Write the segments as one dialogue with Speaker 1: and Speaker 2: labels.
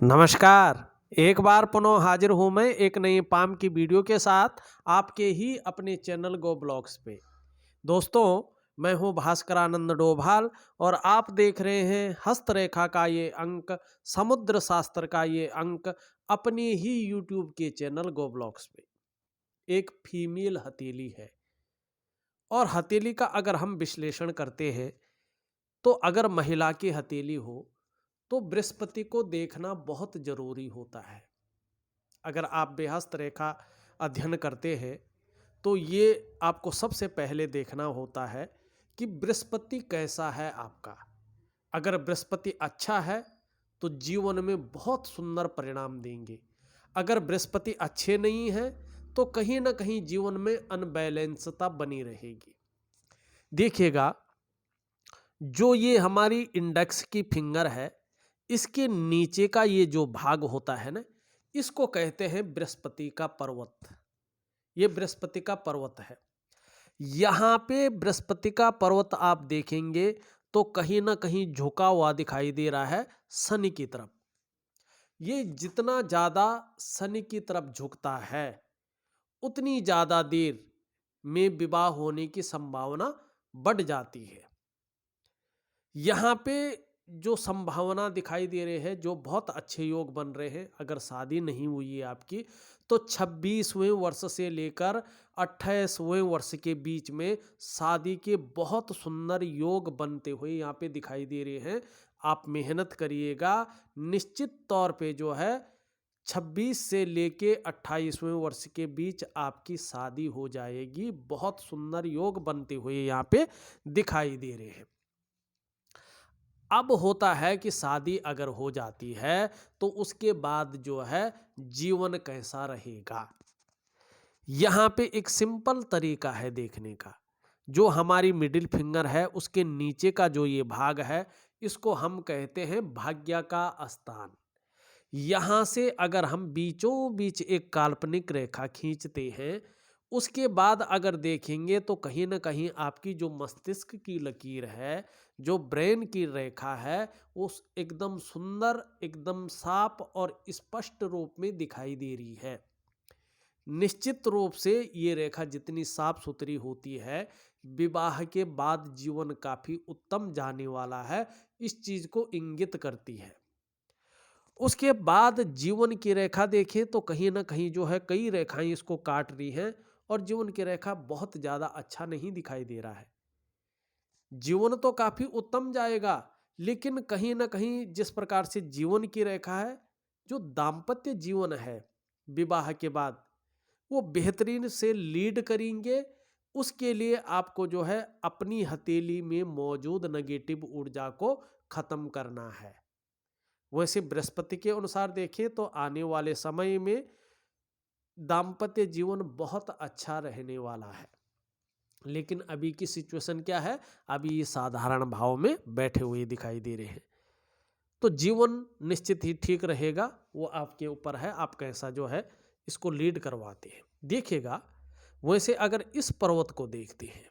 Speaker 1: नमस्कार। एक बार पुनः हाजिर हूँ मैं एक नई पाम की वीडियो के साथ आपके ही अपने चैनल गो ब्लॉग्स पे। दोस्तों, मैं हूँ भास्करानंद डोभाल और आप देख रहे हैं हस्तरेखा का ये अंक, समुद्र शास्त्र का ये अंक अपने ही यूट्यूब के चैनल गो ब्लॉग्स पे। एक फीमेल हथेली है और हथेली का अगर हम विश्लेषण करते हैं तो अगर महिला की हथेली हो तो बृहस्पति को देखना बहुत जरूरी होता है। अगर आप बेहस्त रेखा अध्ययन करते हैं तो ये आपको सबसे पहले देखना होता है कि बृहस्पति कैसा है आपका। अगर बृहस्पति अच्छा है तो जीवन में बहुत सुंदर परिणाम देंगे। अगर बृहस्पति अच्छे नहीं है तो कहीं ना कहीं जीवन में अनबैलेंसता बनी रहेगी। देखिएगा, जो ये हमारी इंडेक्स की फिंगर है, इसके नीचे का ये जो भाग होता है ना, इसको कहते हैं बृहस्पति का पर्वत। ये बृहस्पति का पर्वत है। यहाँ पे बृहस्पति का पर्वत आप देखेंगे तो कहीं ना कहीं झुका हुआ दिखाई दे रहा है शनि की तरफ। ये जितना ज्यादा शनि की तरफ झुकता है उतनी ज्यादा देर में विवाह होने की संभावना बढ़ जाती है। यहाँ पे जो संभावना दिखाई दे रहे हैं, जो बहुत अच्छे योग बन रहे हैं, अगर शादी नहीं हुई है आपकी तो 26वें वर्ष से लेकर 28वें वर्ष के बीच में शादी के बहुत सुंदर योग बनते हुए यहाँ पे दिखाई दे रहे हैं। आप मेहनत करिएगा, निश्चित तौर पे जो है 26 से लेके 28वें वर्ष के बीच आपकी शादी हो जाएगी। बहुत सुंदर योग बनते हुए यहाँ पे दिखाई दे रहे हैं। अब होता है कि शादी अगर हो जाती है तो उसके बाद जो है जीवन कैसा रहेगा। यहाँ पे एक सिंपल तरीका है देखने का। जो हमारी मिडिल फिंगर है उसके नीचे का जो ये भाग है, इसको हम कहते हैं भाग्य का स्थान। यहाँ से अगर हम बीचों बीच एक काल्पनिक रेखा खींचते हैं, उसके बाद अगर देखेंगे तो कहीं ना कहीं आपकी जो मस्तिष्क की लकीर है, जो ब्रेन की रेखा है, उस एकदम सुंदर, एकदम साफ और स्पष्ट रूप में दिखाई दे रही है। निश्चित रूप से ये रेखा जितनी साफ सुथरी होती है, विवाह के बाद जीवन काफी उत्तम जाने वाला है, इस चीज को इंगित करती है। उसके बाद जीवन की रेखा देखें तो कहीं ना कहीं जो है कई रेखाएं इसको काट रही हैं और जीवन की रेखा बहुत ज्यादा अच्छा नहीं दिखाई दे रहा है। जीवन तो काफी उत्तम जाएगा, लेकिन कहीं ना कहीं जिस प्रकार से जीवन की रेखा है, जो दाम्पत्य जीवन है विवाह के बाद, वो बेहतरीन से लीड करेंगे। उसके लिए आपको जो है अपनी हथेली में मौजूद नेगेटिव ऊर्जा को खत्म करना है। वैसे बृहस्पति के अनुसार देखें तो आने वाले समय में दाम्पत्य जीवन बहुत अच्छा रहने वाला है। लेकिन अभी की सिचुएशन क्या है, अभी ये साधारण भाव में बैठे हुए दिखाई दे रहे हैं। तो जीवन निश्चित ही ठीक रहेगा, वो आपके ऊपर है, आप कैसा जो है इसको लीड करवाते हैं। देखिएगा, वैसे अगर इस पर्वत को देखते हैं,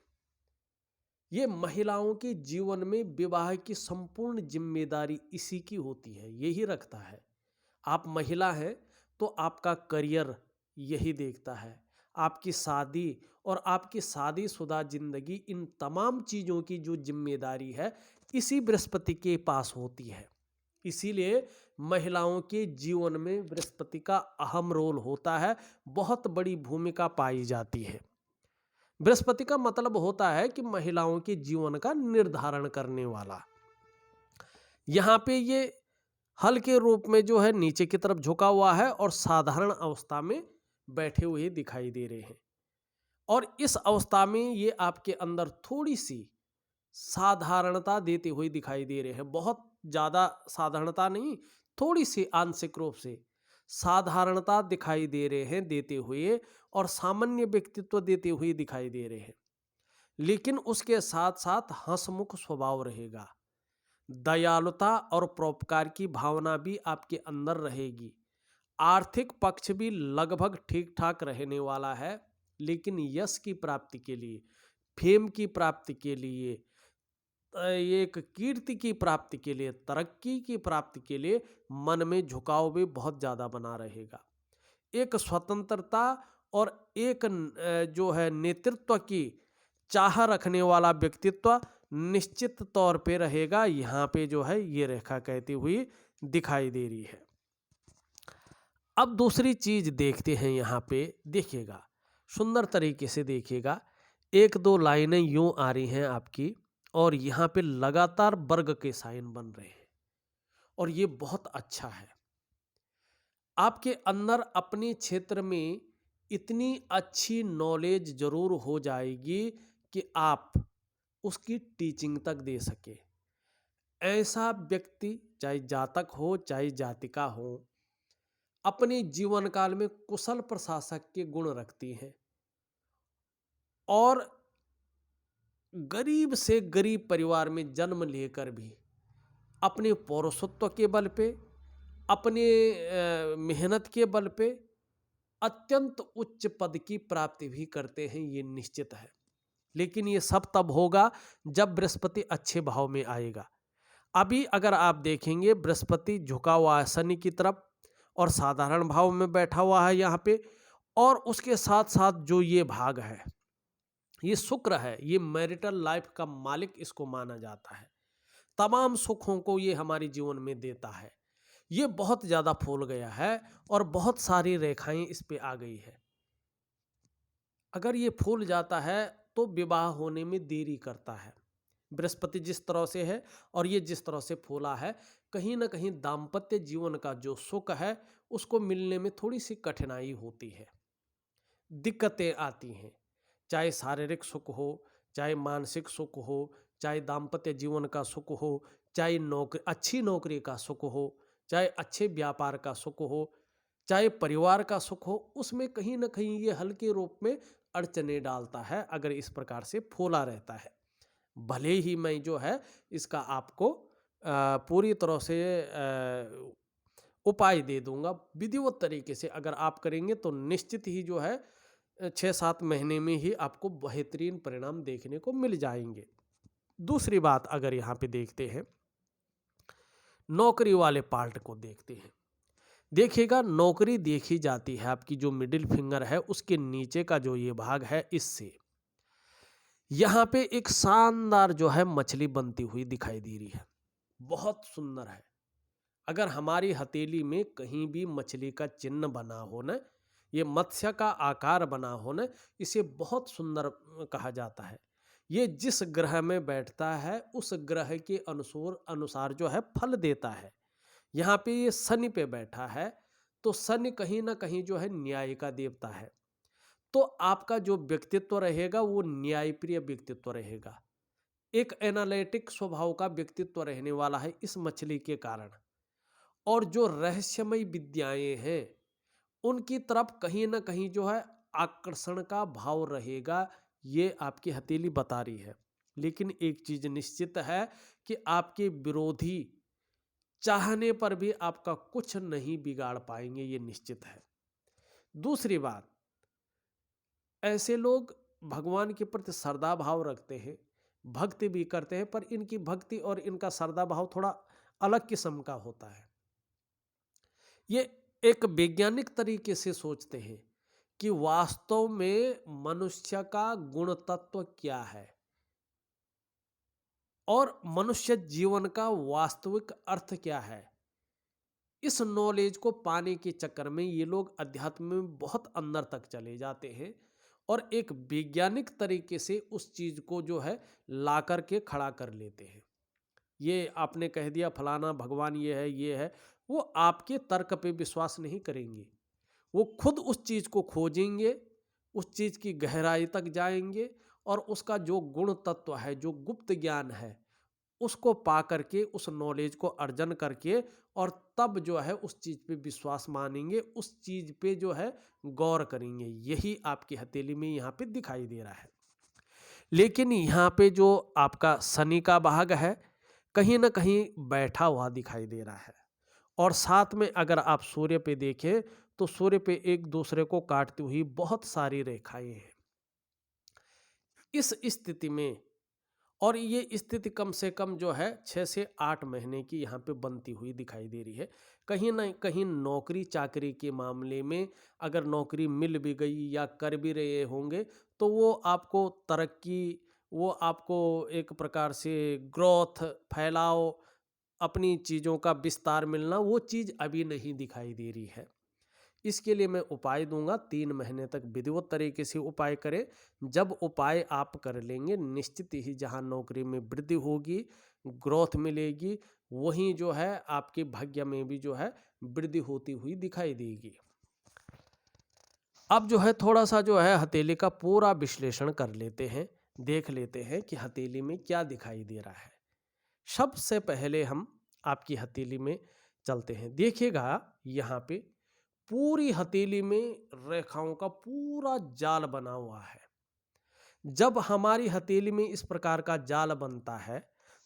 Speaker 1: ये महिलाओं के जीवन में विवाह की संपूर्ण जिम्मेदारी इसी की होती है, यही रखता है। आप महिला हैं तो आपका करियर यही देखता है, आपकी शादी और आपकी शादीशुदा जिंदगी, इन तमाम चीजों की जो जिम्मेदारी है इसी बृहस्पति के पास होती है। इसीलिए महिलाओं के जीवन में बृहस्पति का अहम रोल होता है, बहुत बड़ी भूमिका पाई जाती है। बृहस्पति का मतलब होता है कि महिलाओं के जीवन का निर्धारण करने वाला। यहाँ पे ये हल्के रूप में जो है नीचे की तरफ झुका हुआ है और साधारण अवस्था में बैठे हुए दिखाई दे रहे हैं। और इस अवस्था में ये आपके अंदर थोड़ी सी साधारणता देते हुए दिखाई दे रहे हैं। बहुत ज्यादा साधारणता नहीं, थोड़ी सी आंशिक रूप से साधारणता दिखाई दे रहे हैं देते हुए, और सामान्य व्यक्तित्व देते हुए दिखाई दे रहे हैं। लेकिन उसके साथ साथ हंसमुख स्वभाव रहेगा, दयालुता और परोपकार की भावना भी आपके अंदर रहेगी। आर्थिक पक्ष भी लगभग ठीक ठाक रहने वाला है, लेकिन यश की प्राप्ति के लिए, फेम की प्राप्ति के लिए, एक कीर्ति की प्राप्ति के लिए, तरक्की की प्राप्ति के लिए मन में झुकाव भी बहुत ज़्यादा बना रहेगा। एक स्वतंत्रता और एक जो है नेतृत्व की चाह रखने वाला व्यक्तित्व निश्चित तौर पे रहेगा। यहाँ पे जो है ये रेखा कहती हुई दिखाई दे रही है। अब दूसरी चीज देखते हैं, यहाँ पे देखिएगा, सुंदर तरीके से देखिएगा। एक दो लाइनें यूं आ रही हैं आपकी, और यहाँ पे लगातार वर्ग के साइन बन रहे हैं, और ये बहुत अच्छा है। आपके अंदर अपने क्षेत्र में इतनी अच्छी नॉलेज जरूर हो जाएगी कि आप उसकी टीचिंग तक दे सके। ऐसा व्यक्ति, चाहे जातक हो चाहे जातिका हो, अपने जीवन काल में कुशल प्रशासक के गुण रखती हैं, और गरीब से गरीब परिवार में जन्म लेकर भी अपने पौरुषत्व के बल पे, अपने मेहनत के बल पे अत्यंत उच्च पद की प्राप्ति भी करते हैं, ये निश्चित है। लेकिन ये सब तब होगा जब बृहस्पति अच्छे भाव में आएगा। अभी अगर आप देखेंगे, बृहस्पति झुका हुआ है शनि की तरफ और साधारण भाव में बैठा हुआ है यहाँ पे, और उसके साथ साथ जो ये भाग है, ये शुक्र है, ये मैरिटल लाइफ का मालिक इसको माना जाता है। तमाम सुखों को ये हमारे जीवन में देता है। ये बहुत ज़्यादा फूल गया है और बहुत सारी रेखाएं इस पे आ गई है। अगर ये फूल जाता है तो विवाह होने में देरी करता है। बृहस्पति जिस तरह से है और ये जिस तरह से फूला है, कहीं ना कहीं दाम्पत्य जीवन का जो सुख है उसको मिलने में थोड़ी सी कठिनाई होती है, दिक्कतें आती हैं। चाहे शारीरिक सुख हो, चाहे मानसिक सुख हो, चाहे दाम्पत्य जीवन का सुख हो, चाहे अच्छी नौकरी का सुख हो, चाहे अच्छे व्यापार का सुख हो, चाहे परिवार का सुख हो, उसमें कहीं ना कहीं ये हल्के रूप में अड़चने डालता है अगर इस प्रकार से फूला रहता है। भले ही मैं जो है इसका आपको पूरी तरह से उपाय दे दूंगा, विधिवत तरीके से अगर आप करेंगे तो निश्चित ही जो है 6-7 महीने में ही आपको बेहतरीन परिणाम देखने को मिल जाएंगे। दूसरी बात अगर यहाँ पे देखते हैं, नौकरी वाले पार्ट को देखते हैं। देखिएगा, नौकरी देखी जाती है आपकी जो मिडिल फिंगर है उसके नीचे का जो ये भाग है, इससे यहाँ पे एक शानदार जो है मछली बनती हुई दिखाई दे रही है, बहुत सुंदर है। अगर हमारी हथेली में कहीं भी मछली का चिन्ह बना हो न, ये मत्स्य का आकार बना हो न, इसे बहुत सुंदर कहा जाता है। ये जिस ग्रह में बैठता है उस ग्रह के अनुसार जो है फल देता है। यहाँ पे ये शनि पे बैठा है, तो शनि कहीं ना कहीं जो है न्याय का देवता है। तो आपका जो व्यक्तित्व रहेगा वो न्यायप्रिय व्यक्तित्व रहेगा, एक एनालिटिक स्वभाव का व्यक्तित्व रहने वाला है इस मछली के कारण। और जो रहस्यमय विद्याएं हैं उनकी तरफ कहीं ना कहीं जो है आकर्षण का भाव रहेगा, ये आपकी हथेली बता रही है। लेकिन एक चीज निश्चित है कि आपके विरोधी चाहने पर भी आपका कुछ नहीं बिगाड़ पाएंगे, ये निश्चित है। दूसरी बात, ऐसे लोग भगवान के प्रति श्रद्धा भाव रखते हैं, भक्ति भी करते हैं, पर इनकी भक्ति और इनका श्रद्धा भाव थोड़ा अलग किस्म का होता है। ये एक वैज्ञानिक तरीके से सोचते हैं कि वास्तव में मनुष्य का गुण तत्व क्या है और मनुष्य जीवन का वास्तविक अर्थ क्या है। इस नॉलेज को पाने के चक्कर में ये लोग अध्यात्म में बहुत अंदर तक चले जाते हैं और एक वैज्ञानिक तरीके से उस चीज को जो है ला करके खड़ा कर लेते हैं। ये आपने कह दिया फलाना भगवान ये है, वो आपके तर्क पे विश्वास नहीं करेंगे। वो खुद उस चीज को खोजेंगे, उस चीज की गहराई तक जाएंगे और उसका जो गुण तत्व है, जो गुप्त ज्ञान है, उसको पा करके, उस नॉलेज को अर्जन करके, और तब जो है उस चीज पे विश्वास मानेंगे, उस चीज पे जो है गौर करेंगे। यही आपकी हथेली में यहाँ पे दिखाई दे रहा है। लेकिन यहाँ पे जो आपका शनि का भाग है कहीं ना कहीं बैठा हुआ दिखाई दे रहा है, और साथ में अगर आप सूर्य पे देखें तो सूर्य पे एक दूसरे को काटती हुई बहुत सारी रेखाएं हैं। इस स्थिति में और ये स्थिति कम से कम जो है 6 से 8 महीने की यहाँ पे बनती हुई दिखाई दे रही है। कहीं न कहीं नौकरी चाकरी के मामले में अगर नौकरी मिल भी गई या कर भी रहे होंगे तो वो आपको तरक्की, वो आपको एक प्रकार से ग्रोथ, फैलाव, अपनी चीज़ों का विस्तार मिलना, वो चीज़ अभी नहीं दिखाई दे रही है। इसके लिए मैं उपाय दूंगा, 3 महीने तक विधिवत तरीके से उपाय करें। जब उपाय आप कर लेंगे निश्चित ही जहां नौकरी में वृद्धि होगी, ग्रोथ मिलेगी, वहीं जो है आपके भाग्य में भी जो है वृद्धि होती हुई दिखाई देगी। अब जो है थोड़ा सा जो है हथेली का पूरा विश्लेषण कर लेते हैं, देख लेते हैं कि हथेली में क्या दिखाई दे रहा है। सबसे पहले हम आपकी हथेली में चलते हैं। देखिएगा यहाँ पे पूरी हथेली में रेखाओं का पूरा जाल बना हुआ है। जब हमारी हथेली में इस प्रकार का जाल बनता है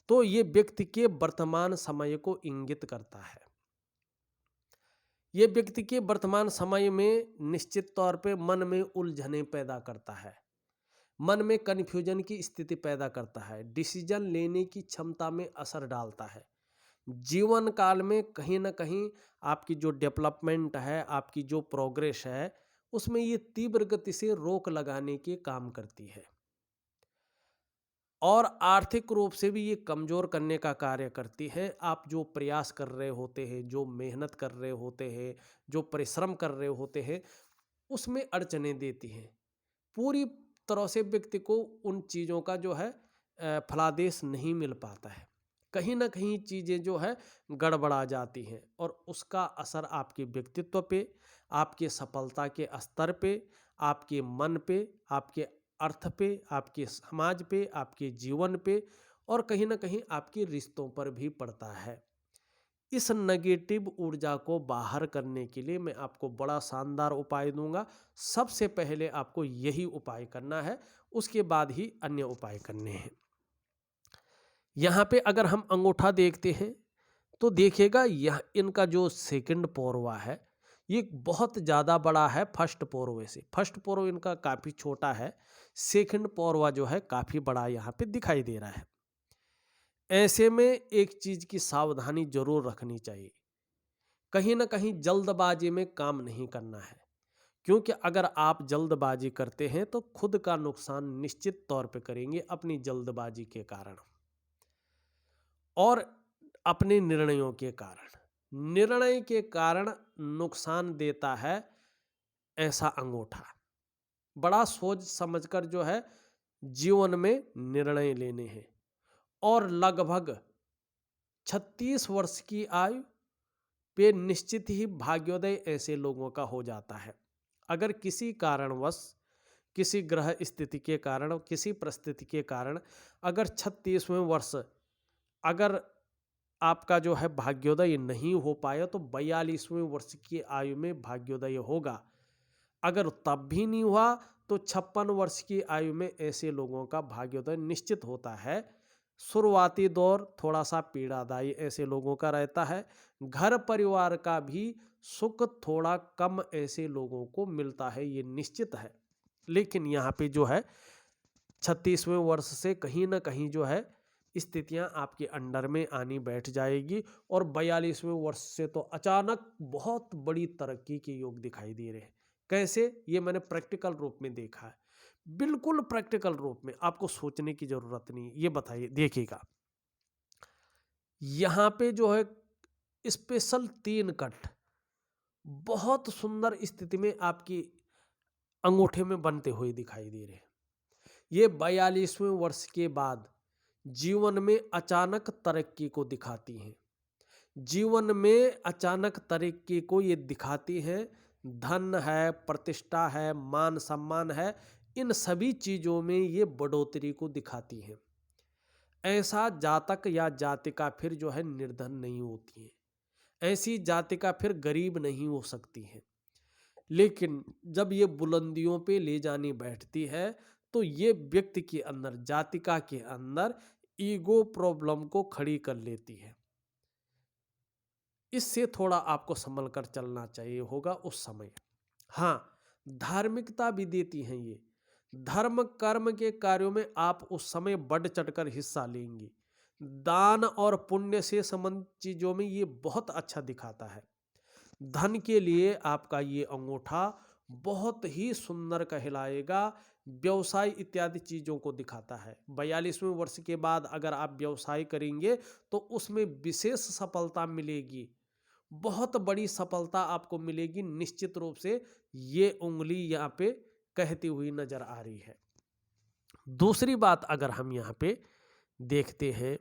Speaker 1: तो ये व्यक्ति के वर्तमान समय को इंगित करता है। ये व्यक्ति के वर्तमान समय में निश्चित तौर पे मन में उलझने पैदा करता है, मन में कन्फ्यूजन की स्थिति पैदा करता है, डिसीजन लेने की क्षमता में असर डालता है। जीवन काल में कहीं न कहीं आपकी जो डेवलपमेंट है, आपकी जो प्रोग्रेस है, उसमें ये तीव्र गति से रोक लगाने के काम करती है। और आर्थिक रूप से भी ये कमज़ोर करने का कार्य करती है। आप जो प्रयास कर रहे होते हैं, जो मेहनत कर रहे होते हैं, जो परिश्रम कर रहे होते हैं, उसमें अड़चनें देती हैं। पूरी तरह से व्यक्ति को उन चीज़ों का जो है फलादेश नहीं मिल पाता है। कहीं न कहीं चीज़ें जो है गड़बड़ा जाती हैं और उसका असर आपके व्यक्तित्व पे, आपके सफलता के स्तर पे, आपके मन पे, आपके अर्थ पे, आपके समाज पे, आपके जीवन पे और कहीं न कहीं आपके रिश्तों पर भी पड़ता है। इस नेगेटिव ऊर्जा को बाहर करने के लिए मैं आपको बड़ा शानदार उपाय दूंगा। सबसे पहले आपको यही उपाय करना है, उसके बाद ही अन्य उपाय करने हैं। यहाँ पे अगर हम अंगूठा देखते हैं तो देखिएगा यह इनका जो सेकंड पोरवा है ये बहुत ज़्यादा बड़ा है फर्स्ट पोरवे से। फर्स्ट पोरवा इनका काफ़ी छोटा है, सेकंड पोरवा जो है काफ़ी बड़ा यहाँ पे दिखाई दे रहा है। ऐसे में एक चीज़ की सावधानी जरूर रखनी चाहिए, कहीं ना कहीं जल्दबाजी में काम नहीं करना है, क्योंकि अगर आप जल्दबाजी करते हैं तो खुद का नुकसान निश्चित तौर पे करेंगे अपनी जल्दबाजी के कारण और अपने निर्णयों के कारण। निर्णय के कारण नुकसान देता है ऐसा अंगूठा। बड़ा सोच समझकर जो है जीवन में निर्णय लेने हैं और लगभग 36 वर्ष की आयु पे निश्चित ही भाग्योदय ऐसे लोगों का हो जाता है। अगर किसी कारणवश, किसी ग्रह स्थिति के कारण, किसी परिस्थिति के कारण अगर 36वें वर्ष अगर आपका जो है भाग्योदय नहीं हो पाया तो 42वें वर्ष की आयु में भाग्योदय होगा। अगर तब भी नहीं हुआ तो 56 वर्ष की आयु में ऐसे लोगों का भाग्योदय निश्चित होता है। शुरुआती दौर थोड़ा सा पीड़ादायी ऐसे लोगों का रहता है। घर परिवार का भी सुख थोड़ा कम ऐसे लोगों को मिलता है, ये निश्चित है। लेकिन यहाँ पे जो है 36वें वर्ष से कहीं ना कहीं जो है स्थितियां आपके अंडर में आनी बैठ जाएगी और 42वें वर्ष से तो अचानक बहुत बड़ी तरक्की के योग दिखाई दे रहे हैं। कैसे, ये मैंने प्रैक्टिकल रूप में देखा है, बिल्कुल प्रैक्टिकल रूप में, आपको सोचने की जरूरत नहीं। ये बताइए, देखिएगा यहाँ पे जो है स्पेशल 3 कट बहुत सुंदर स्थिति में आपकी अंगूठे में बनते हुए दिखाई दे रहे हैं। ये 42वें वर्ष के बाद जीवन में अचानक तरक्की को दिखाती हैं। जीवन में अचानक तरक्की को ये दिखाती हैं। धन है, प्रतिष्ठा है, मान सम्मान है, इन सभी चीज़ों में ये बढ़ोतरी को दिखाती हैं। ऐसा जातक या जातिका फिर जो है निर्धन नहीं होती है, ऐसी जातिका फिर गरीब नहीं हो सकती है। लेकिन जब ये बुलंदियों पे ले जानी बैठती है तो ये व्यक्ति के अंदर, जातिका के अंदर ईगो प्रॉब्लम को खड़ी कर लेती है। इससे थोड़ा आपको संभल कर चलना चाहिए होगा उस समय। हाँ, धार्मिकता भी देती हैं ये। धर्म कर्म के कार्यों में आप उस समय बढ़ चढ़कर हिस्सा लेंगी। दान और पुण्य से संबंधित चीजों में ये बहुत अच्छा दिखाता है। धन के लिए आपका ये अंगूठा बहुत ही सुंदर कहलाएगा। व्यवसाय इत्यादि चीजों को दिखाता है। 42वें वर्ष के बाद अगर आप व्यवसाय करेंगे तो उसमें विशेष सफलता मिलेगी, बहुत बड़ी सफलता आपको मिलेगी निश्चित रूप से। ये उंगली यहाँ पे कहती हुई नजर आ रही है। दूसरी बात अगर हम यहाँ पे देखते हैं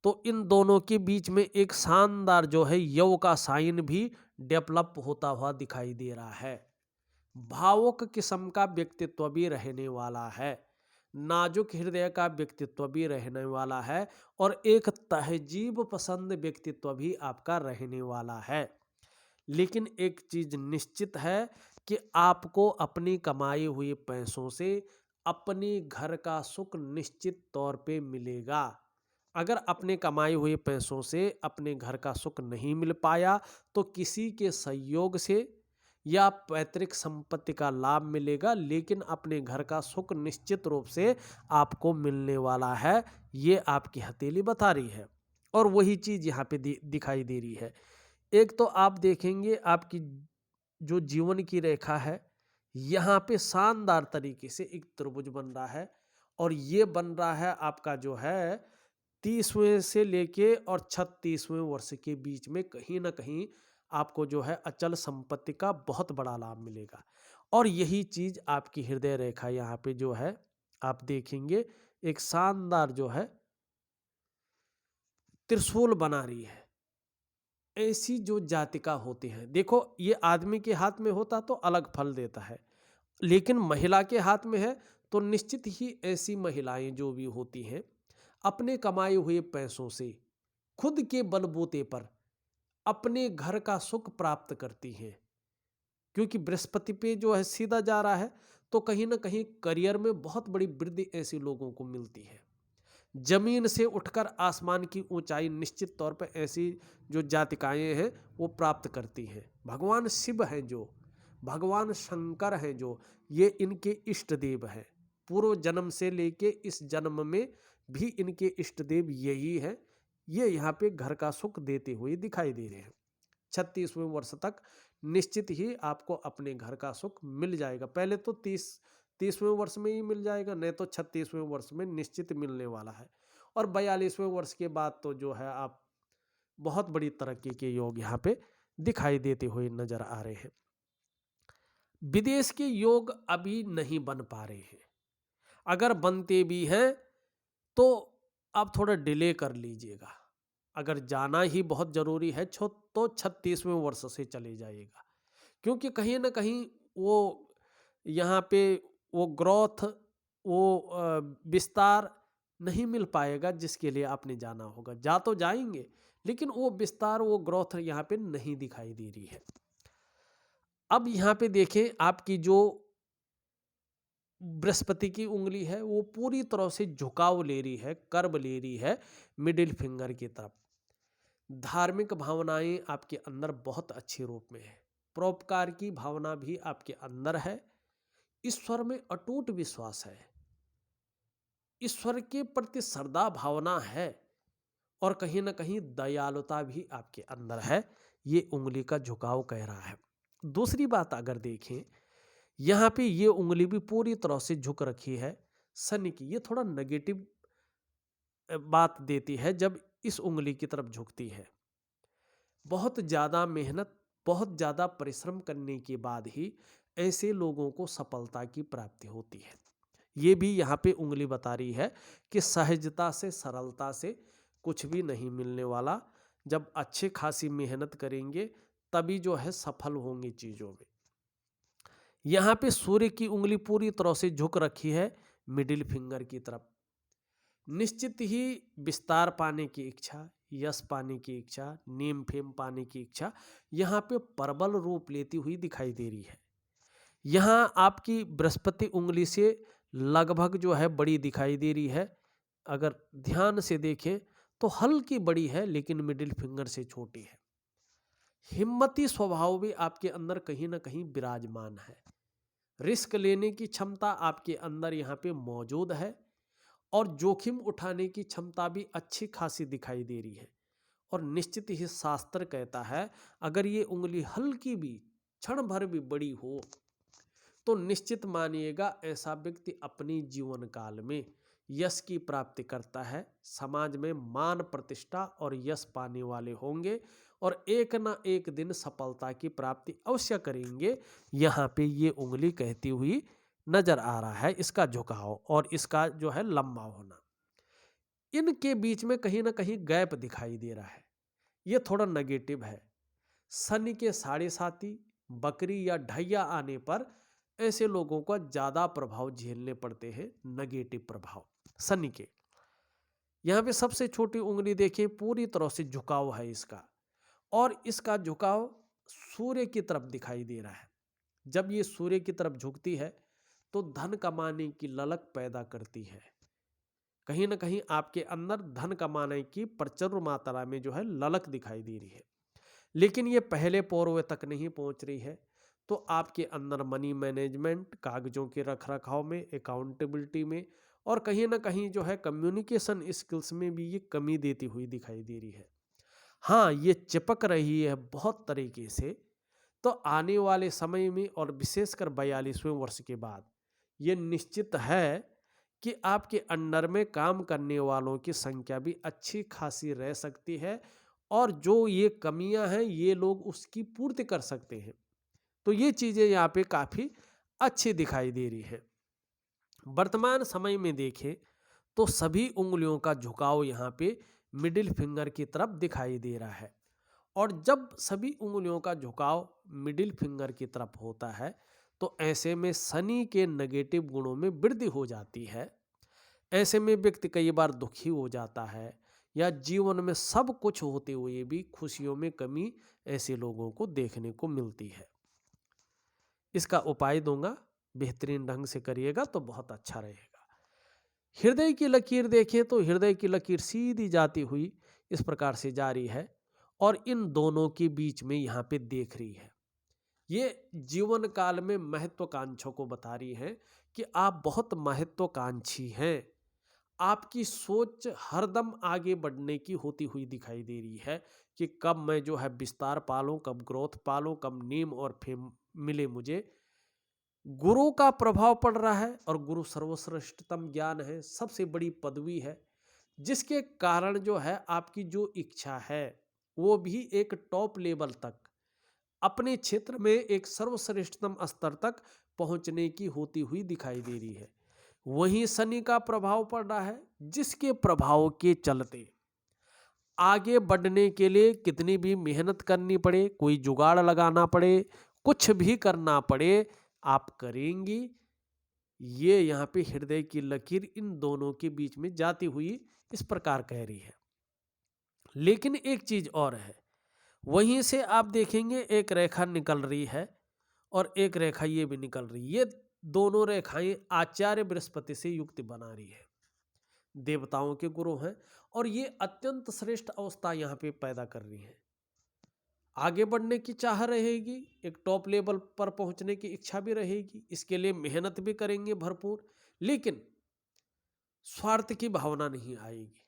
Speaker 1: तो इन दोनों के बीच में एक शानदार जो है यव का साइन भी डेवलप होता हुआ दिखाई दे रहा है। भावुक किस्म का व्यक्तित्व भी रहने वाला है, नाजुक हृदय का व्यक्तित्व भी रहने वाला है और एक तहजीब पसंद व्यक्तित्व भी आपका रहने वाला है। लेकिन एक चीज निश्चित है कि आपको अपनी कमाई हुए पैसों से अपने घर का सुख निश्चित तौर पे मिलेगा। अगर अपने कमाए हुए पैसों से अपने घर का सुख नहीं मिल पाया तो किसी के सहयोग से या पैतृक संपत्ति का लाभ मिलेगा, लेकिन अपने घर का सुख निश्चित रूप से आपको मिलने वाला है। ये आपकी हथेली बता रही है और वही चीज यहाँ पे दिखाई दे रही है। एक तो आप देखेंगे आपकी जो जीवन की रेखा है यहाँ पे शानदार तरीके से एक त्रिभुज बन रहा है और ये बन रहा है आपका जो है 30वें से लेके और 36वें वर्ष के बीच में कहीं ना कहीं आपको जो है अचल संपत्ति का बहुत बड़ा लाभ मिलेगा। और यही चीज आपकी हृदय रेखा यहाँ पे जो है आप देखेंगे एक शानदार जो है त्रिशूल बना रही है। ऐसी जो जातिका होती हैं, देखो ये आदमी के हाथ में होता तो अलग फल देता है, लेकिन महिला के हाथ में है तो निश्चित ही ऐसी महिलाएं जो भी होती हैं अपने कमाए हुए पैसों से खुद के बलबूते पर अपने घर का सुख प्राप्त करती हैं। क्योंकि बृहस्पति पे जो है सीधा जा रहा है तो कहीं ना कहीं करियर में बहुत बड़ी वृद्धि ऐसे लोगों को मिलती है। जमीन से उठकर आसमान की ऊंचाई निश्चित तौर पर ऐसी जो जातिकाएं हैं वो प्राप्त करती हैं। भगवान शिव हैं जो, भगवान शंकर हैं जो, ये इनके इष्ट देव हैं। पूर्व जन्म से लेके इस जन्म में भी इनके इष्ट देव यही है। ये यहाँ पे घर का सुख देते हुए दिखाई दे रहे हैं। 36वें वर्ष तक निश्चित ही आपको अपने घर का सुख मिल जाएगा। पहले तो 30वें वर्ष में ही मिल जाएगा, नहीं तो 36वें वर्ष में निश्चित मिलने वाला है। और 42वें वर्ष के बाद तो जो है आप बहुत बड़ी तरक्की के योग यहाँ पे दिखाई देते हुए नजर आ रहे हैं। विदेश के योग अभी नहीं बन पा रहे हैं, अगर बनते भी हैं तो आप थोड़ा डिले कर लीजिएगा। अगर जाना ही बहुत जरूरी है तो 36वें वर्ष से चले जाइएगा, क्योंकि कहीं ना कहीं वो यहाँ पे वो ग्रोथ वो विस्तार नहीं मिल पाएगा जिसके लिए आपने जाना होगा। जा तो जाएंगे लेकिन वो विस्तार वो ग्रोथ यहाँ पे नहीं दिखाई दे रही है। अब यहाँ पे देखें आपकी जो बृहस्पति की उंगली है वो पूरी तरह से झुकाव ले रही है, कर्व ले रही है मिडिल फिंगर की तरफ। धार्मिक भावनाएं आपके अंदर बहुत अच्छे रूप में है, परोपकार की भावना भी आपके अंदर है, ईश्वर में अटूट विश्वास है, ईश्वर के प्रति श्रद्धा भावना है और कहीं ना कहीं दयालुता भी आपके अंदर है। ये उंगली का झुकाव कह रहा है। दूसरी बात अगर देखें यहाँ पे ये उंगली भी पूरी तरह से झुक रखी है शनि की। ये थोड़ा नेगेटिव बात देती है जब इस उंगली की तरफ झुकती है। बहुत ज़्यादा मेहनत, बहुत ज़्यादा परिश्रम करने के बाद ही ऐसे लोगों को सफलता की प्राप्ति होती है। ये भी यहाँ पे उंगली बता रही है कि सहजता से, सरलता से कुछ भी नहीं मिलने वाला। जब अच्छे खासी मेहनत करेंगे तभी जो है सफल होंगे चीज़ों में। यहाँ पे सूर्य की उंगली पूरी तरह से झुक रखी है मिडिल फिंगर की तरफ। निश्चित ही विस्तार पाने की इच्छा, यश पाने की इच्छा, नेम फेम पाने की इच्छा यहाँ पे प्रबल रूप लेती हुई दिखाई दे रही है। यहाँ आपकी बृहस्पति उंगली से लगभग जो है बड़ी दिखाई दे रही है। अगर ध्यान से देखें तो हल्की बड़ी है लेकिन मिडिल फिंगर से छोटी है। हिम्मती स्वभाव भी आपके अंदर कहीं ना कहीं विराजमान है। रिस्क लेने की क्षमता आपके अंदर यहाँ पे मौजूद है और जोखिम उठाने की क्षमता भी अच्छी खासी दिखाई दे रही है। और निश्चित ही शास्त्र कहता है अगर ये उंगली हल्की भी क्षण भर भी बड़ी हो तो निश्चित मानिएगा ऐसा व्यक्ति अपनी जीवन काल में यश की प्राप्ति करता है, समाज में मान प्रतिष्ठा और यश पाने वाले होंगे और एक ना एक दिन सफलता की प्राप्ति अवश्य करेंगे। यहाँ पे ये उंगली कहती हुई नजर आ रहा है, इसका झुकाव और इसका जो है लंबा होना, इनके बीच में कहीं ना कहीं गैप दिखाई दे रहा है, ये थोड़ा नेगेटिव है। शनि के साढ़े साथी बकरी या ढैया आने पर ऐसे लोगों को ज्यादा प्रभाव झेलने पड़ते हैं, नेगेटिव प्रभाव शनि के। यहाँ पे सबसे छोटी उंगली देखिए, पूरी तरह से झुकाव है इसका और इसका झुकाव सूर्य की तरफ दिखाई दे रहा है। जब ये सूर्य की तरफ झुकती है तो धन कमाने की ललक पैदा करती है, कहीं ना कहीं आपके अंदर धन कमाने की प्रचुर मात्रा में जो है ललक दिखाई दे रही है। लेकिन ये पहले पौरवे तक नहीं पहुंच रही है, तो आपके अंदर मनी मैनेजमेंट, कागजों के रख रखाव में, अकाउंटेबिलिटी में और कहीं ना कहीं जो है कम्युनिकेशन स्किल्स में भी ये कमी देती हुई दिखाई दे रही है। हाँ, ये चिपक रही है बहुत तरीके से, तो आने वाले समय में और विशेषकर 42वें वर्ष के बाद ये निश्चित है कि आपके अंडर में काम करने वालों की संख्या भी अच्छी खासी रह सकती है और जो ये कमियां हैं ये लोग उसकी पूर्ति कर सकते हैं। तो ये चीजें यहाँ पे काफी अच्छी दिखाई दे रही है। वर्तमान समय में देखें तो सभी उंगलियों का झुकाव यहाँ पे मिडिल फिंगर की तरफ दिखाई दे रहा है और जब सभी उंगलियों का झुकाव मिडिल फिंगर की तरफ होता है तो ऐसे में शनि के नेगेटिव गुणों में वृद्धि हो जाती है। ऐसे में व्यक्ति कई बार दुखी हो जाता है या जीवन में सब कुछ होते हुए भी खुशियों में कमी ऐसे लोगों को देखने को मिलती है। इसका उपाय दूंगा, बेहतरीन ढंग से करिएगा तो बहुत अच्छा रहेगा। हृदय की लकीर देखें तो हृदय की लकीर सीधी जाती हुई इस प्रकार से जारी है और इन दोनों के बीच में यहाँ पे देख रही है। ये जीवन काल में महत्वाकांक्षों को बता रही है कि आप बहुत महत्वाकांक्षी हैं। आपकी सोच हरदम आगे बढ़ने की होती हुई दिखाई दे रही है कि कब मैं जो है विस्तार पालूं, कब ग्रोथ पालूं, कब नेम और फेम मिले मुझे। गुरु का प्रभाव पड़ रहा है और गुरु सर्वश्रेष्ठतम ज्ञान है, सबसे बड़ी पदवी है, जिसके कारण जो है आपकी जो इच्छा है वो भी एक टॉप लेवल तक, अपने क्षेत्र में एक सर्वश्रेष्ठतम स्तर तक पहुंचने की होती हुई दिखाई दे रही है। वहीं शनि का प्रभाव पड़ रहा है, जिसके प्रभाव के चलते आगे बढ़ने के लिए कितनी भी मेहनत करनी पड़े, कोई जुगाड़ लगाना पड़े, कुछ भी करना पड़े, आप करेंगी। ये यहाँ पे हृदय की लकीर इन दोनों के बीच में जाती हुई इस प्रकार कह रही है। लेकिन एक चीज और है, वहीं से आप देखेंगे एक रेखा निकल रही है और एक रेखा ये भी निकल रही है। ये दोनों रेखाएं आचार्य बृहस्पति से युक्ति बना रही है, देवताओं के गुरु हैं और ये अत्यंत श्रेष्ठ अवस्था यहाँ पे पैदा कर रही है। आगे बढ़ने की चाह रहेगी, एक टॉप लेवल पर पहुंचने की इच्छा भी रहेगी, इसके लिए मेहनत भी करेंगे भरपूर, लेकिन स्वार्थ की भावना नहीं आएगी।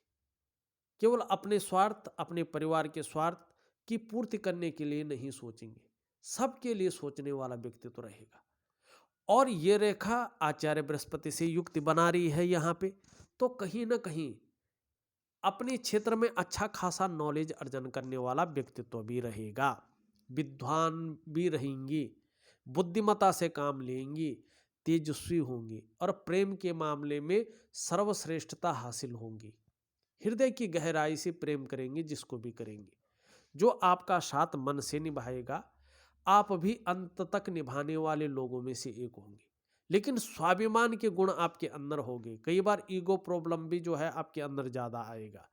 Speaker 1: केवल अपने स्वार्थ, अपने परिवार के स्वार्थ की पूर्ति करने के लिए नहीं सोचेंगे, सबके लिए सोचने वाला व्यक्तित्व रहेगा। और ये रेखा आचार्य बृहस्पति से युक्ति बना रही है यहाँ पे, तो कहीं ना कहीं अपने क्षेत्र में अच्छा खासा नॉलेज अर्जन करने वाला व्यक्तित्व भी रहेगा, विद्वान भी रहेंगी, बुद्धिमता से काम लेंगी, तेजस्वी होंगी और प्रेम के मामले में सर्वश्रेष्ठता हासिल होंगी। हृदय की गहराई से प्रेम करेंगे जिसको भी करेंगे, जो आपका साथ मन से निभाएगा, आप भी अंत तक निभाने वाले लोगों में से एक होंगे। लेकिन स्वाभिमान के गुण आपके अंदर होंगे, कई बार ईगो प्रॉब्लम भी जो है आपके अंदर ज्यादा आएगा,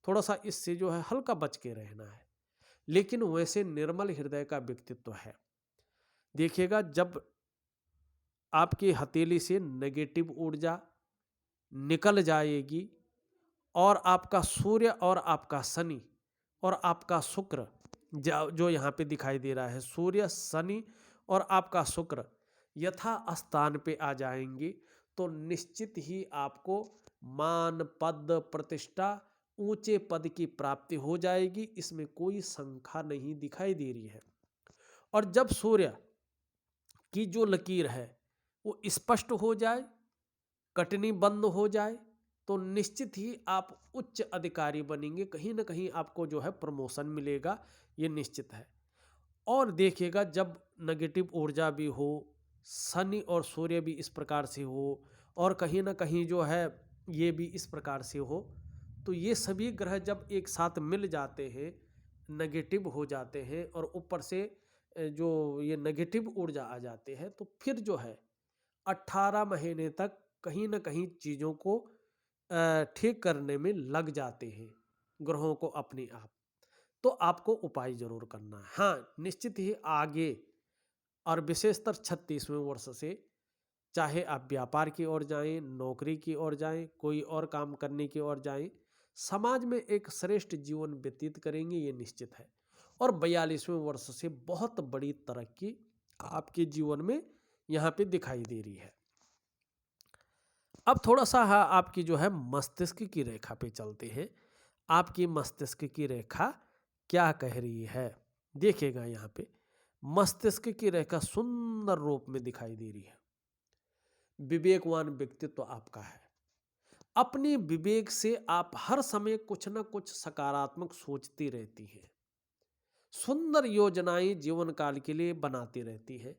Speaker 1: थोड़ा सा इससे जो है हल्का बच के रहना है। लेकिन वैसे निर्मल हृदय का व्यक्तित्व है। देखिएगा जब आपकी हथेली से नेगेटिव ऊर्जा निकल जाएगी और आपका सूर्य और आपका शनि और आपका शुक्र, जो यहाँ पे दिखाई दे रहा है, सूर्य, शनि और आपका शुक्र, यथा स्थान पे आ जाएंगे तो निश्चित ही आपको मान, पद, प्रतिष्ठा, ऊंचे पद की प्राप्ति हो जाएगी। इसमें कोई शंका नहीं दिखाई दे रही है। और जब सूर्य की जो लकीर है वो स्पष्ट हो जाए, कटनी बंद हो जाए, तो निश्चित ही आप उच्च अधिकारी बनेंगे। कहीं ना कहीं आपको जो है प्रमोशन मिलेगा, ये निश्चित है। और देखिएगा, जब नेगेटिव ऊर्जा भी हो, शनि और सूर्य भी इस प्रकार से हो, और कहीं ना कहीं जो है ये भी इस प्रकार से हो, तो ये सभी ग्रह जब एक साथ मिल जाते हैं, नेगेटिव हो जाते हैं, और ऊपर से जो ये नेगेटिव ऊर्जा आ जाते हैं, तो फिर जो है 18 महीने तक कहीं ना कहीं चीज़ों को ठीक करने में लग जाते हैं ग्रहों को अपने आप। तो आपको उपाय जरूर करना है। हाँ, निश्चित ही आगे और विशेषतर 36वें वर्ष से चाहे आप व्यापार की ओर जाएं, नौकरी की ओर जाएं, कोई और काम करने की ओर जाएं, समाज में एक श्रेष्ठ जीवन व्यतीत करेंगे, ये निश्चित है। और 42वें वर्ष से बहुत बड़ी तरक्की आपके जीवन में यहाँ पे दिखाई दे रही है। अब थोड़ा सा आपकी जो है मस्तिष्क की रेखा पे चलते हैं। आपकी मस्तिष्क की रेखा क्या कह रही है, देखिएगा। यहाँ पे मस्तिष्क की रेखा सुंदर रूप में दिखाई दे रही है। विवेकवान व्यक्तित्व आपका है। अपने विवेक से आप हर समय कुछ ना कुछ सकारात्मक सोचती रहती हैं, सुंदर योजनाएं जीवन काल के लिए बनाती रहती हैं,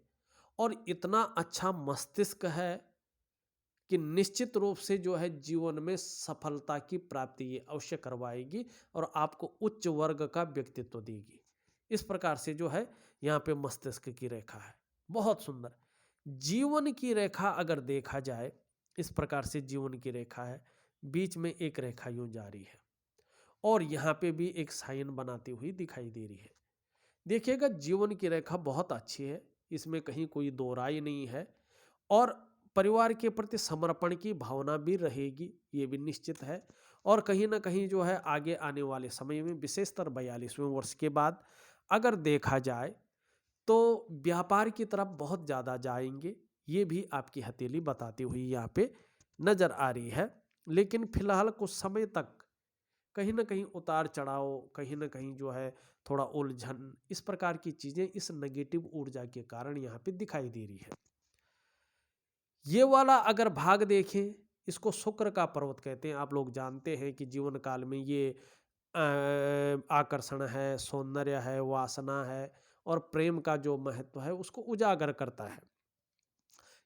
Speaker 1: और इतना अच्छा मस्तिष्क है कि निश्चित रूप से जो है जीवन में सफलता की प्राप्ति ये अवश्य करवाएगी और आपको उच्च वर्ग का व्यक्तित्व देगी। इस प्रकार से जो है यहाँ पे मस्तिष्क की रेखा है, बहुत सुंदर। जीवन की रेखा अगर देखा जाए, इस प्रकार से जीवन की रेखा है, बीच में एक रेखा यूं जा रही है, और यहाँ पे भी एक साइन बनाती हुई दिखाई दे रही है। देखिएगा, जीवन की रेखा बहुत अच्छी है, इसमें कहीं कोई दो राय नहीं है। और परिवार के प्रति समर्पण की भावना भी रहेगी, ये भी निश्चित है। और कहीं ना कहीं जो है आगे आने वाले समय में, विशेषतर 42वें वर्ष के बाद अगर देखा जाए, तो व्यापार की तरफ बहुत ज़्यादा जाएंगे, ये भी आपकी हथेली बताती हुई यहाँ पे नज़र आ रही है। लेकिन फिलहाल कुछ समय तक कहीं ना कहीं उतार चढ़ाव, कहीं ना कहीं जो है थोड़ा उलझन, इस प्रकार की चीज़ें इस नेगेटिव ऊर्जा के कारण यहाँ पे दिखाई दे रही है। ये वाला अगर भाग देखें, इसको शुक्र का पर्वत कहते हैं। आप लोग जानते हैं कि जीवन काल में ये आकर्षण है, सौंदर्य है, वासना है, और प्रेम का जो महत्व है उसको उजागर करता है।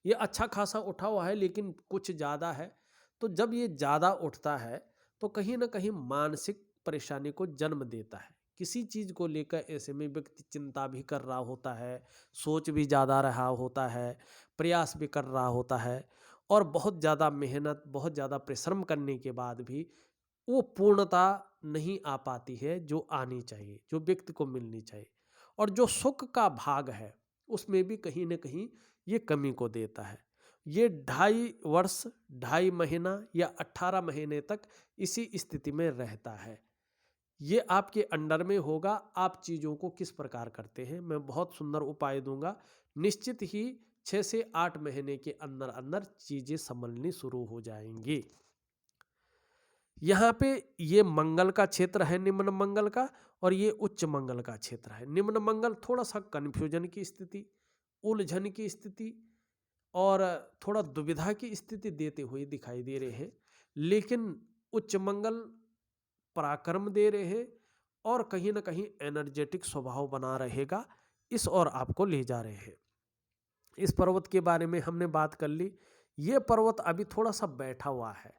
Speaker 1: ये अच्छा खासा उठा हुआ है, लेकिन कुछ ज़्यादा है। तो जब ये ज़्यादा उठता है तो कहीं ना कहीं मानसिक परेशानी को जन्म देता है। किसी चीज़ को लेकर ऐसे में व्यक्ति चिंता भी कर रहा होता है, सोच भी ज़्यादा रहा होता है, प्रयास भी कर रहा होता है, और बहुत ज़्यादा मेहनत, बहुत ज़्यादा परिश्रम करने के बाद भी वो पूर्णता नहीं आ पाती है जो आनी चाहिए, जो व्यक्ति को मिलनी चाहिए। और जो सुख का भाग है उसमें भी कहीं ना कहीं ये कमी को देता है। ये 2.5 वर्ष, 2.5 महीना या 18 महीने तक इसी स्थिति में रहता है। ये आपके अंडर में होगा, आप चीज़ों को किस प्रकार करते हैं। मैं बहुत सुंदर उपाय दूंगा, निश्चित ही 6 से 8 महीने के अंदर अंदर चीज़ें संभलनी शुरू हो जाएंगी। यहाँ पे ये मंगल का क्षेत्र है, निम्न मंगल का, और ये उच्च मंगल का क्षेत्र है। निम्न मंगल थोड़ा सा कन्फ्यूजन की स्थिति, उलझन की स्थिति, और थोड़ा दुविधा की स्थिति देते हुए दिखाई दे रहे हैं। लेकिन उच्च मंगल पराक्रम दे रहे हैं, और कहीं ना कहीं एनर्जेटिक स्वभाव बना रहेगा, इस ओर आपको ले जा रहे हैं। इस पर्वत के बारे में हमने बात कर ली। ये पर्वत अभी थोड़ा सा बैठा हुआ है,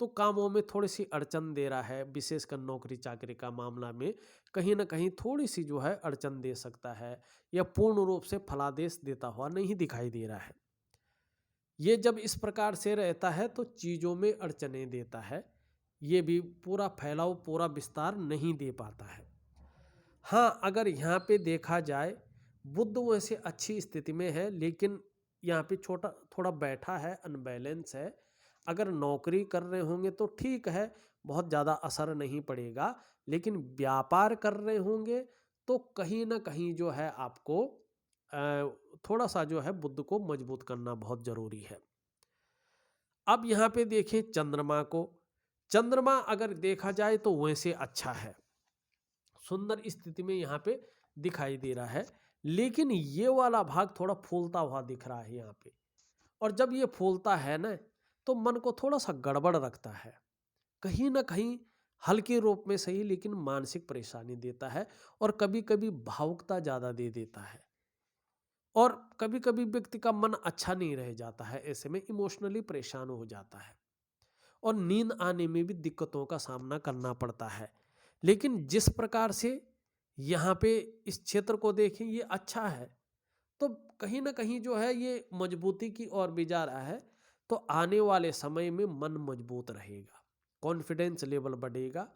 Speaker 1: तो कामों में थोड़ी सी अड़चन दे रहा है, विशेषकर नौकरी चाकरी का मामला में कहीं ना कहीं थोड़ी सी जो है अड़चन दे सकता है, या पूर्ण रूप से फलादेश देता हुआ नहीं दिखाई दे रहा है। ये जब इस प्रकार से रहता है तो चीज़ों में अड़चनें देता है, ये भी पूरा फैलाव, पूरा विस्तार नहीं दे पाता है। हाँ, अगर यहाँ पे देखा जाए, बुध वैसे अच्छी स्थिति में है, लेकिन यहाँ पे छोटा थोड़ा बैठा है, अनबैलेंस है। अगर नौकरी कर रहे होंगे तो ठीक है, बहुत ज़्यादा असर नहीं पड़ेगा। लेकिन व्यापार कर रहे होंगे तो कहीं ना कहीं जो है आपको थोड़ा सा जो है बुध को मजबूत करना बहुत जरूरी है। अब यहाँ पे देखें चंद्रमा को। चंद्रमा अगर देखा जाए तो वैसे अच्छा है, सुंदर स्थिति में यहाँ पे दिखाई दे रहा है, लेकिन ये वाला भाग थोड़ा फूलता हुआ दिख रहा है यहाँ पे। और जब ये फूलता है ना तो मन को थोड़ा सा गड़बड़ रखता है, कहीं ना कहीं हल्के रूप में सही लेकिन मानसिक परेशानी देता है, और कभी कभी भावुकता ज़्यादा दे देता है, और कभी कभी व्यक्ति का मन अच्छा नहीं रह जाता है, ऐसे में इमोशनली परेशान हो जाता है और नींद आने में भी दिक्कतों का सामना करना पड़ता है। लेकिन जिस प्रकार से यहाँ पे इस क्षेत्र को देखें ये अच्छा है, तो कहीं ना कहीं जो है ये मजबूती की ओर भी जा रहा है। तो आने वाले समय में मन मजबूत रहेगा, कॉन्फिडेंस लेवल बढ़ेगा,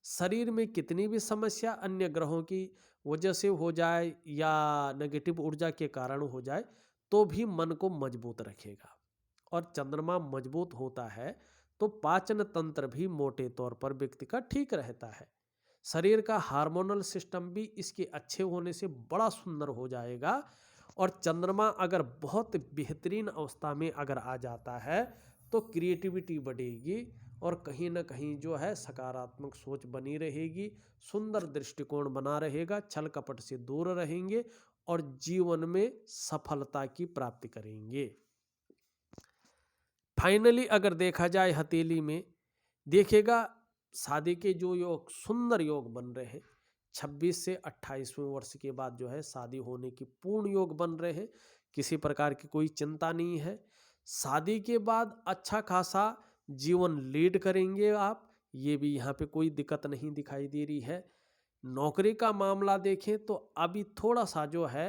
Speaker 1: शरीर में कितनी भी समस्या अन्य ग्रहों की वजह से हो जाए या नेगेटिव ऊर्जा के कारण हो जाए तो भी मन को मजबूत रखेगा। और चंद्रमा मजबूत होता है तो पाचन तंत्र भी मोटे तौर पर व्यक्ति का ठीक रहता है, शरीर का हार्मोनल सिस्टम भी इसके अच्छे होने से बड़ा सुंदर हो जाएगा। और चंद्रमा अगर बहुत बेहतरीन अवस्था में अगर आ जाता है तो क्रिएटिविटी बढ़ेगी और कहीं ना कहीं जो है सकारात्मक सोच बनी रहेगी, सुंदर दृष्टिकोण बना रहेगा, छल कपट से दूर रहेंगे और जीवन में सफलता की प्राप्ति करेंगे। फाइनली अगर देखा जाए हथेली में देखेगा शादी के जो योग सुंदर योग बन रहे हैं, 26 से 28वें वर्ष के बाद जो है शादी होने की पूर्ण योग बन रहे हैं, किसी प्रकार की कोई चिंता नहीं है। शादी के बाद अच्छा खासा जीवन लीड करेंगे आप, ये भी यहाँ पे कोई दिक्कत नहीं दिखाई दे रही है। नौकरी का मामला देखें तो अभी थोड़ा सा जो है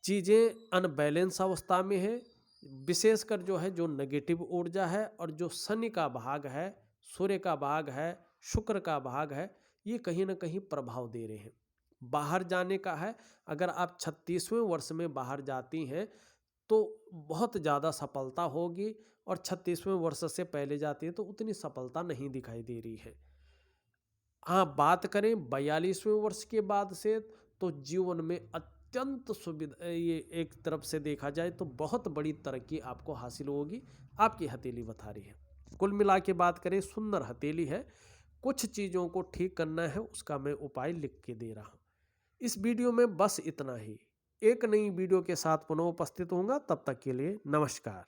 Speaker 1: चीज़ें अनबैलेंस अवस्था में है, विशेषकर जो है जो नेगेटिव ऊर्जा है और जो शनि का भाग है, सूर्य का भाग है, शुक्र का भाग है, ये कहीं ना कहीं प्रभाव दे रहे हैं। बाहर जाने का है, अगर आप 36वें वर्ष में बाहर जाती हैं तो बहुत ज़्यादा सफलता होगी, और 36वें वर्ष से पहले जाती है तो उतनी सफलता नहीं दिखाई दे रही है। हाँ, बात करें 42वें वर्ष के बाद से तो जीवन में अत्यंत सुविधा, ये एक तरफ से देखा जाए तो बहुत बड़ी तरक्की आपको हासिल होगी, आपकी हथेली बता रही है। कुल मिला के बात करें सुंदर हथेली है, कुछ चीज़ों को ठीक करना है उसका मैं उपाय लिख के दे रहा हूँ। इस वीडियो में बस इतना ही, एक नई वीडियो के साथ पुनः उपस्थित होऊंगा, तब तक के लिए नमस्कार।